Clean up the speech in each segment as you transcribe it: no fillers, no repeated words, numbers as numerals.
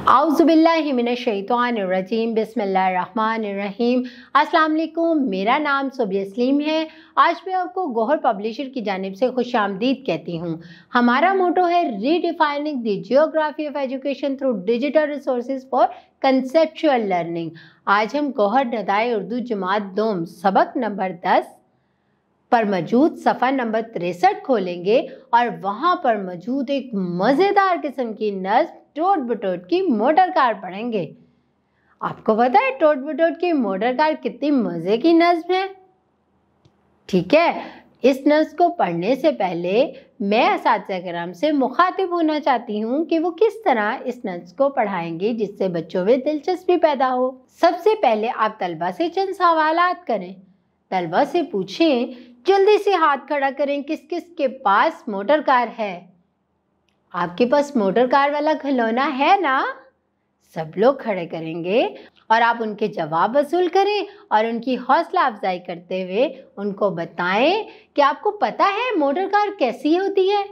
आउज़ुबिल्लाहि मिनश्शैतानिर्रजीम बिस्मिल्लाहिर्रहमानिर्रहीम। अस्सलाम वालेकुम, मेरा नाम सोबिया सलीम है। आज मैं आपको गौहर पब्लिशर की जानिब से खुशामदीद कहती हूँ। हमारा मोटो है redefining the geography of education through digital resources for conceptual learning. आज हम गौहर नदाए उर्दू जमात दोम सबक नंबर 10 पर मौजूद सफ़ा नंबर 63 खोलेंगे और वहाँ पर मौजूद एक मज़ेदार किस्म की नज़्म टोट बटोट की मोटर कार पढ़ेंगे। आपको पता है टोट बटोट की मोटर कार कितनी मज़े की नज़्म है? ठीक है, इस नज़्म को पढ़ने से पहले मैं असातिज़ा किराम से मुखातिब होना चाहती हूँ कि वो किस तरह इस नज़्म को पढ़ाएंगे जिससे बच्चों में दिलचस्पी पैदा हो। सबसे पहले आप तलबा से चंद सवालात करें। तलबा से पूछें, जल्दी से हाथ खड़ा करें, किस किस के पास मोटर कार है? आपके पास मोटर कार वाला खिलौना है ना? सब लोग खड़े करेंगे और आप उनके जवाब वसूल करें और उनकी हौसला अफजाई करते हुए उनको बताएं कि आपको पता है मोटर कार कैसी होती है।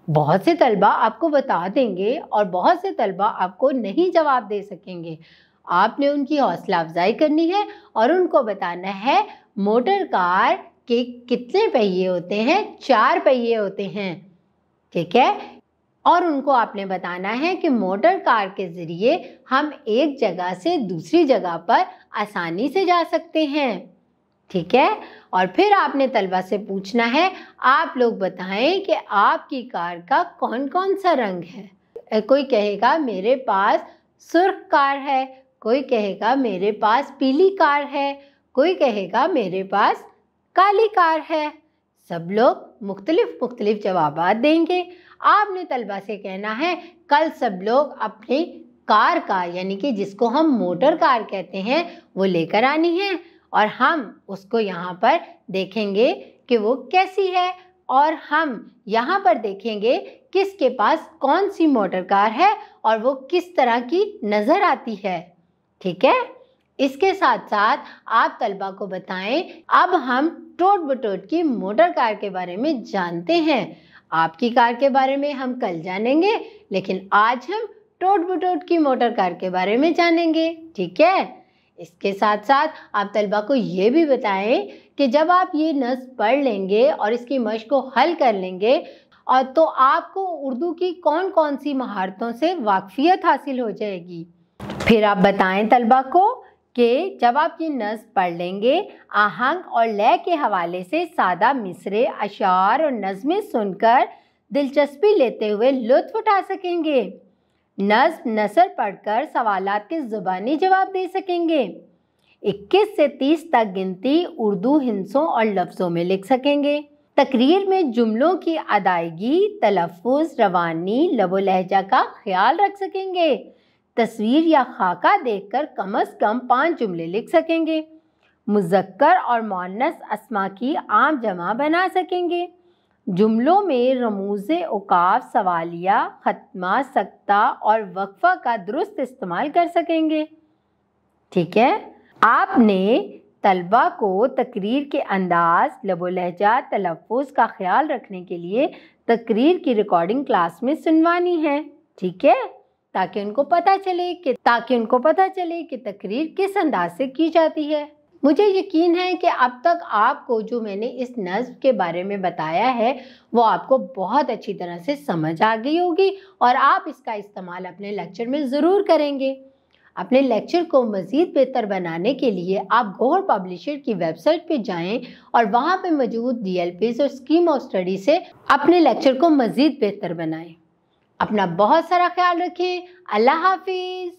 बहुत से तलबा आपको बता देंगे और बहुत से तलबा आपको नहीं जवाब दे सकेंगे। आपने उनकी हौसला अफजाई करनी है और उनको बताना है मोटर कार के कितने पहिए होते हैं? 4 पहिए होते हैं। ठीक है, और उनको आपने बताना है कि मोटर कार के ज़रिए हम एक जगह से दूसरी जगह पर आसानी से जा सकते हैं। ठीक है, और फिर आपने तलबा से पूछना है, आप लोग बताएं कि आपकी कार का कौन कौन सा रंग है। कोई कहेगा मेरे पास सुर्ख कार है, कोई कहेगा मेरे पास पीली कार है, कोई कहेगा मेरे पास काली कार है। सब लोग मुख्तलिफ जवाबात देंगे। आपने तलबा से कहना है कल सब लोग अपनी कार का यानी कि जिसको हम मोटर कार कहते हैं वो लेकर आनी है और हम उसको यहाँ पर देखेंगे कि वो कैसी है और हम यहाँ पर देखेंगे किसके पास कौन सी मोटर कार है और वो किस तरह की नज़र आती है। ठीक है, इसके साथ साथ आप तलबा को बताएं, अब हम टोट बटोट की मोटर कार के बारे में जानते हैं। आपकी कार के बारे में हम कल जानेंगे, लेकिन आज हम टोट बटोट की मोटर कार के बारे में जानेंगे। ठीक है, इसके साथ साथ आप तलबा को ये भी बताएं कि जब आप ये नज़्म पढ़ लेंगे और इसकी मश्क को हल कर लेंगे और तो आपको उर्दू की कौन कौन सी महारतों से वाकफियत हासिल हो जाएगी। फिर आप बताएं तलबा को कि जब आप ये नज़्म पढ़ लेंगे, आहंग और लय के हवाले से सादा मिसरे, अशार और नज़में सुनकर दिलचस्पी लेते हुए लुत्फ़ उठा सकेंगे। नज़्म नसर पढ़कर सवालात के ज़ुबानी जवाब दे सकेंगे। 21 से 30 तक गिनती उर्दू हिंसों और लफ्ज़ों में लिख सकेंगे। तकरीर में जुमलों की अदायगी, तलफ़्फ़ुज़, रवानी, लबो लहजा का ख्याल रख सकेंगे। तस्वीर या खाका देखकर कम से कम 5 जुमले लिख सकेंगे। मुज़क्कर और मुअन्नस अस्मा की आम जमा बना सकेंगे। जुमलों में रमूज़े औकाफ, सवालिया, खत्मा, सक्ता और वक्फ़ा का दुरुस्त इस्तेमाल कर सकेंगे। ठीक है, आपने तलबा को तकरीर के अंदाज, लबो लहजा, तलफ़्फ़ुज़ का ख्याल रखने के लिए तकरीर की रिकॉर्डिंग क्लास में सुनवानी है। ठीक है, ताकि उनको पता चले कि तकरीर किस अंदाज से की जाती है। मुझे यकीन है कि अब तक आपको जो मैंने इस नज़्म के बारे में बताया है वो आपको बहुत अच्छी तरह से समझ आ गई होगी और आप इसका इस्तेमाल अपने लेक्चर में ज़रूर करेंगे। अपने लेक्चर को मज़ीद बेहतर बनाने के लिए आप गौहर पब्लिशर की वेबसाइट पे जाएं और वहाँ पे मौजूद DLPs और स्कीम ऑफ स्टडी से अपने लेक्चर को मज़ीद बेहतर बनाएं। अपना बहुत सारा ख्याल रखें। अल्लाह हाफिज़।